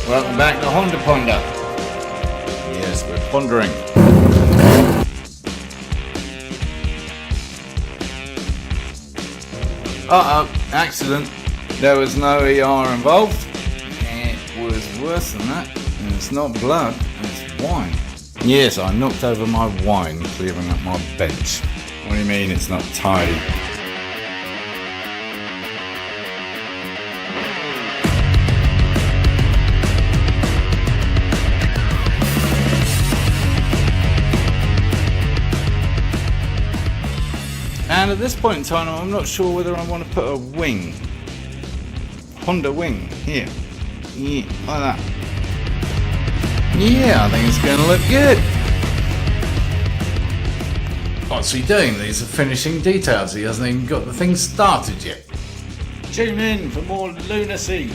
Welcome back to Honda Ponder. Yes, we're pondering. Accident. There was no ER involved. It was worse than that. And it's not blood, it's wine. Yes, I knocked over my wine clearing up my bench. What do you mean it's not tidy? And at this point in time, I'm not sure whether I want to put a wing. Honda wing, here. Yeah, like that. Yeah, I think it's going to look good. What's he doing? These are finishing details. He hasn't even got the thing started yet. Tune in for more lunacy.